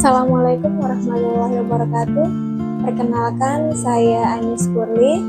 Assalamualaikum warahmatullahi wabarakatuh. Perkenalkan, saya Anis Purli.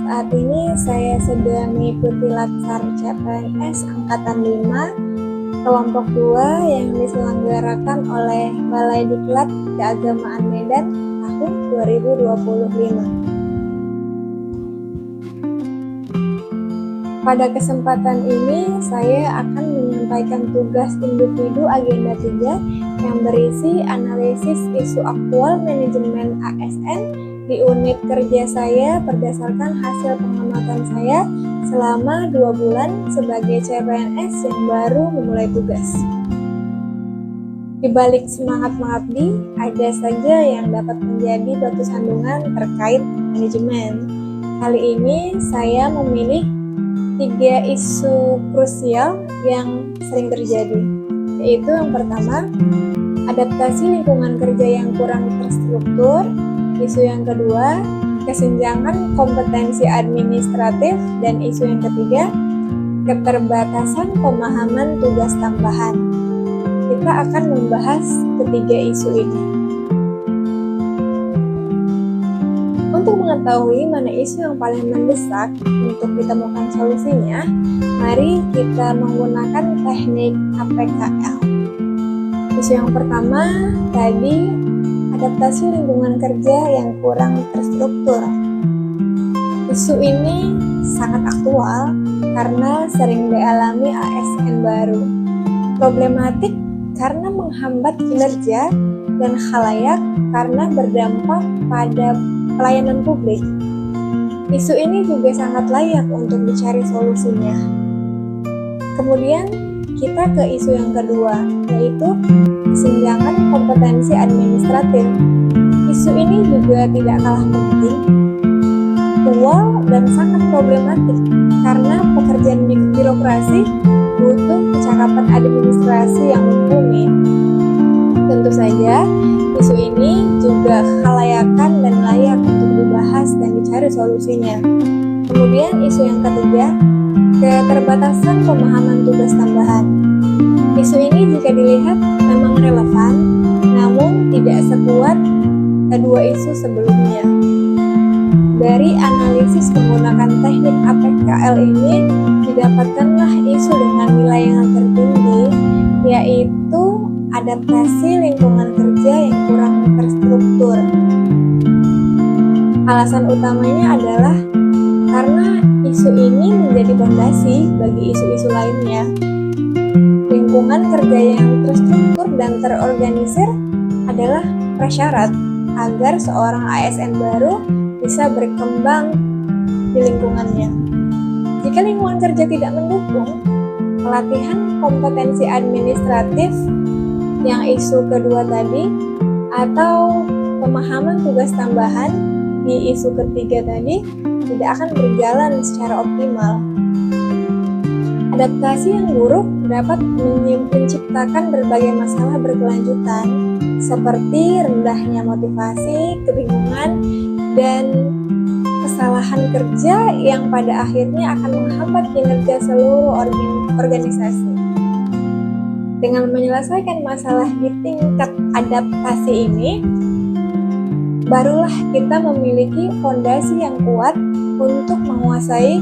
Saat ini saya sedang mengikuti Latsar CPNS Angkatan 5 Kelompok 2 yang diselenggarakan oleh Balai Diklat Keagamaan Medan tahun 2025. Pada kesempatan ini, saya akan menyampaikan tugas individu agenda 3 yang berisi analisis isu aktual manajemen ASN di unit kerja saya berdasarkan hasil pengamatan saya selama 2 bulan sebagai CPNS yang baru memulai tugas. Di balik semangat mengabdi, ada saja yang dapat menjadi batu sandungan terkait manajemen. Kali ini saya memilih 3 isu krusial yang sering terjadi, yaitu yang pertama, adaptasi lingkungan kerja yang kurang terstruktur. Isu yang kedua, kesenjangan kompetensi administratif. Dan isu yang ketiga, keterbatasan pemahaman tugas tambahan. Kita akan membahas ketiga isu ini. Untuk mengetahui mana isu yang paling mendesak untuk ditemukan solusinya, mari kita menggunakan teknik APKL. Isu yang pertama tadi, adaptasi lingkungan kerja yang kurang terstruktur. Isu ini sangat aktual karena sering dialami ASN baru. Problematik karena menghambat kinerja dan khalayak karena berdampak pada pelayanan publik. Isu ini juga sangat layak untuk dicari solusinya. Kemudian kita ke isu yang kedua, yaitu kesenjangan kompetensi administratif. Isu ini juga tidak kalah penting, aktual dan sangat problematik karena pekerjaan birokrasi butuh kecakapan administrasi yang mumpuni. Tentu saja, isu ini juga kelayakan dan layak untuk dibahas dan dicari solusinya. Kemudian isu yang ketiga, keterbatasan pemahaman tugas tambahan. Isu ini jika dilihat memang relevan, namun tidak sekuat kedua isu sebelumnya. Dari analisis menggunakan teknik APKL ini, didapatkanlah isu dengan nilai yang tertinggi, yaitu adaptasi lingkungan kerja yang kurang terstruktur. Alasan utamanya adalah karena isu ini menjadi fondasi bagi isu-isu lainnya. Lingkungan kerja yang terstruktur dan terorganisir adalah prasyarat agar seorang ASN baru bisa berkembang di lingkungannya. Jika lingkungan kerja tidak mendukung, pelatihan kompetensi administratif yang isu kedua tadi, atau pemahaman tugas tambahan di isu ketiga tadi tidak akan berjalan secara optimal. Adaptasi yang buruk dapat menciptakan berbagai masalah berkelanjutan seperti rendahnya motivasi, kebingungan, dan kesalahan kerja yang pada akhirnya akan menghambat kinerja seluruh organisasi. Dengan menyelesaikan masalah di tingkat adaptasi ini, barulah kita memiliki fondasi yang kuat untuk menguasai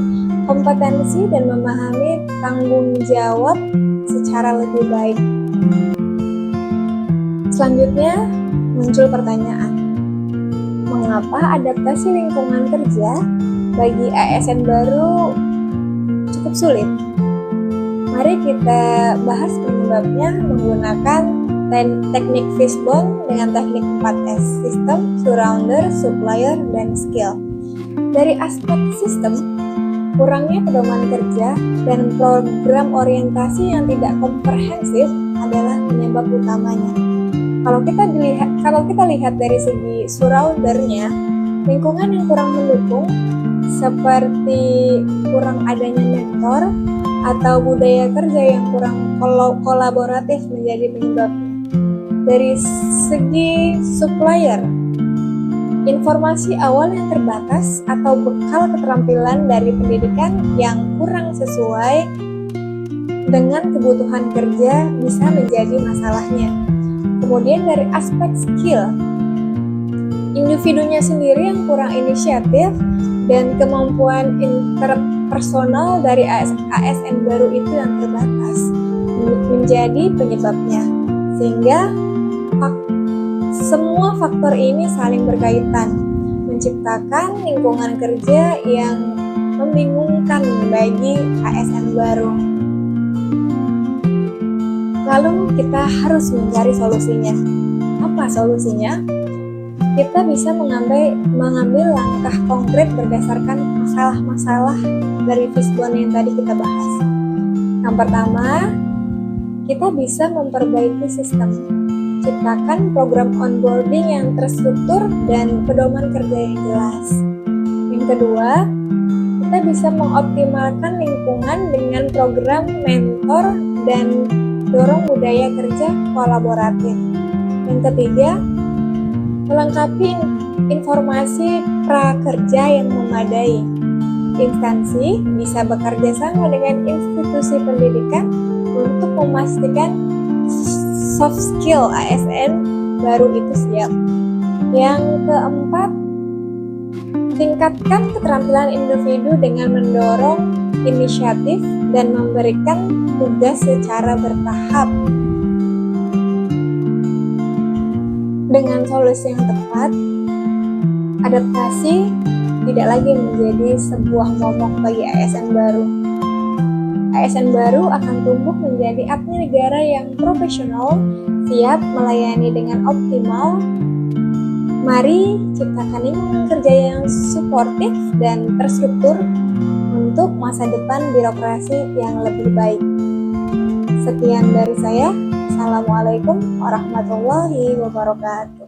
kompetensi dan memahami tanggung jawab secara lebih baik. Selanjutnya, muncul pertanyaan, mengapa adaptasi lingkungan kerja bagi ASN baru cukup sulit? Mari kita bahas penyebabnya menggunakan teknik fishbone dengan teknik 4S, sistem, surrounder, supplier, dan skill. Dari aspek sistem, kurangnya pedoman kerja dan program orientasi yang tidak komprehensif adalah penyebab utamanya. Kalau kita lihat dari segi surroundernya, lingkungan yang kurang mendukung seperti kurang adanya mentor atau budaya kerja yang kurang kolaboratif menjadi penyebabnya. Dari segi supplier, informasi awal yang terbatas atau bekal keterampilan dari pendidikan yang kurang sesuai dengan kebutuhan kerja bisa menjadi masalahnya. Kemudian dari aspek skill, individunya sendiri yang kurang inisiatif dan kemampuan interpersonal dari ASN baru itu yang terbatas menjadi penyebabnya, sehingga semua faktor ini saling berkaitan menciptakan lingkungan kerja yang membingungkan bagi ASN baru. Lalu kita harus mencari solusinya. Apa solusinya? Kita bisa mengambil langkah konkret berdasarkan masalah-masalah dari Fishbone yang tadi kita bahas. Yang pertama, kita bisa memperbaiki sistem. Ciptakan program onboarding yang terstruktur dan pedoman kerja yang jelas. Yang kedua, kita bisa mengoptimalkan lingkungan dengan program mentor dan dorong budaya kerja kolaboratif. Yang ketiga, melengkapi informasi prakerja yang memadai. Instansi bisa bekerja sama dengan institusi pendidikan untuk memastikan soft skill ASN baru itu siap. Yang keempat, tingkatkan keterampilan individu dengan mendorong inisiatif dan memberikan tugas secara bertahap. Dengan solusi yang tepat, adaptasi tidak lagi menjadi sebuah momok bagi ASN baru. ASN baru akan tumbuh menjadi abdi negara yang profesional, siap melayani dengan optimal. Mari ciptakan lingkungan kerja yang suportif dan terstruktur untuk masa depan birokrasi yang lebih baik. Sekian dari saya. Assalamualaikum warahmatullahi wabarakatuh.